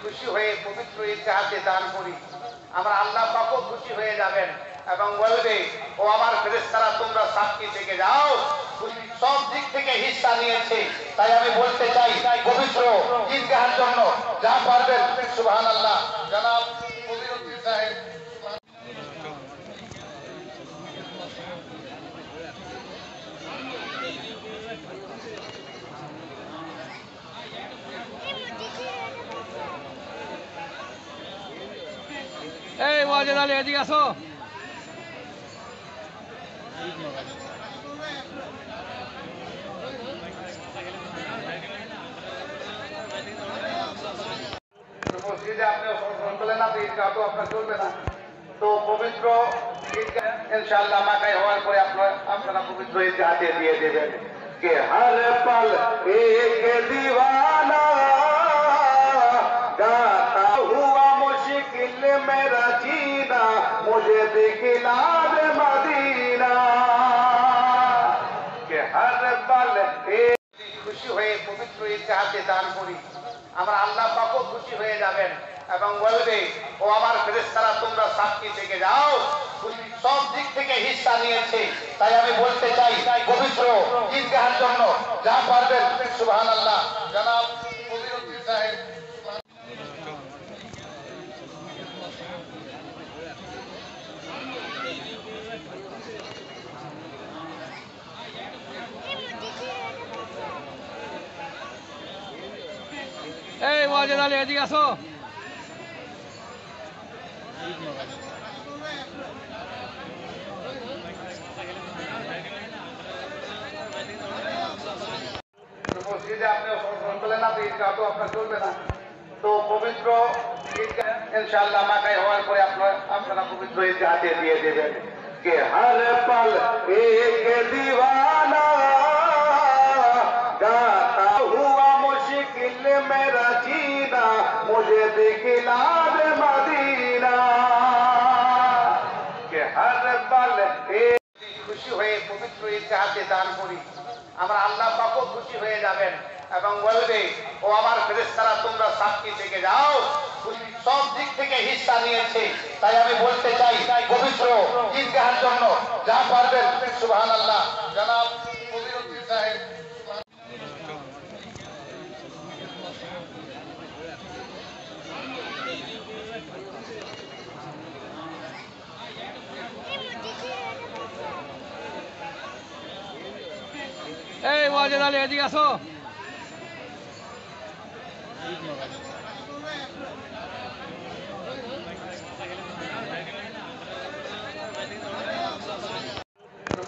খুশি হয়ে পবিত্র ঈদগাহ হাতে দান করি, আমরা আল্লাহ পাকও খুশি হয়ে যাবেন এবং বলবে, ও আমার ফেরেশতারা তোমরা সাক্ষী থেকে যাও, সব দিক থেকে হিস্সা নিয়েছে। তাই আমি বলতে চাই, পবিত্র ঈদগাহের জন্য যা পারবেন সুবহানাল্লাহ। জনাব কবির উদ্দিন সাহেব। এই ওয়াজেদ আলী এদিকে আসো। মসজিদে আপনি করলেন না, তো ঈদগাহ তো আপনার চলবে না। তো পবিত্র ঈদগাহ ইনশাআল্লাহ মাকাই হওয়ার পরে আপনারা পবিত্র ঈদগাহ হাতে দিয়ে দেবেন। কে হর পল এক দিওয়ানা गाता हुआ मुश्किल मेरा जीना मुझे दिखला दे मदीना के हर पल খুশি হয়ে পবিত্র ঈদগাহ হাতে দান করি, আমরা আল্লাহ পাকও খুশি হয়ে যাবেন এবং বলবে, ও আমার ফেরেশতারা তোমরা সাক্ষী থেকে যাও, সব দিক থেকে হিস্সা নিয়েছে। তাই আমি বলতে চাই, পবিত্র ঈদগাহের জন্য যা পারবেন সুবহানাল্লাহ। জনাব কবির উদ্দিন সাহেব। এই ওয়াজেদ আলী এদিকে আসো। মসজিদে আপনি করলেন না, তো ঈদগাহ তো আপনার চলবে না। তো পবিত্র ঈদগাহ ইনশাআল্লাহ মাকাই হওয়ার পরে আপনারা পবিত্র ঈদগাহ হাতে দিয়ে দেবেন। কে হর পল এক দিওয়ানা गाता हुआ मुश्किल मेरा जीना मुझे दिखला दे मदीना के हर पल খুশি হয়ে পবিত্র ঈদগাহ হাতে দান করি, আমরা আল্লাহ পাকও খুশি হয়ে যাবেন এবং বলবে, ও আমার ফেরেশতারা তোমরা সাক্ষী থেকে যাও, সব দিক থেকে হিস্সা নিয়েছে। তাই আমি বলতে চাই, পবিত্র ঈদগাহের জন্য যা পারবেন সুবহানাল্লাহ। জনাব কবির উদ্দিন সাহেব। এই ওয়াজেদ আলী এদিকে আসো।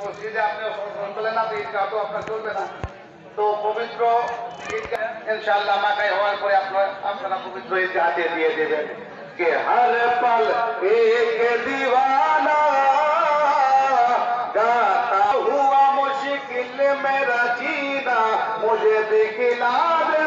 মসজিদে আপনি করলেন না, তো ঈদগাহ তো আপনার চলবে না। তো পবিত্র ঈদগাহ ইনশাআল্লাহ মাকাই হওয়ার পরে আপনারা পবিত্র ঈদগাহ হাতে দিয়ে দেবেন। কে হর পল এক দিওয়ানা गाता हुआ मुश्किल मेरा जीना मुझे दिखला दे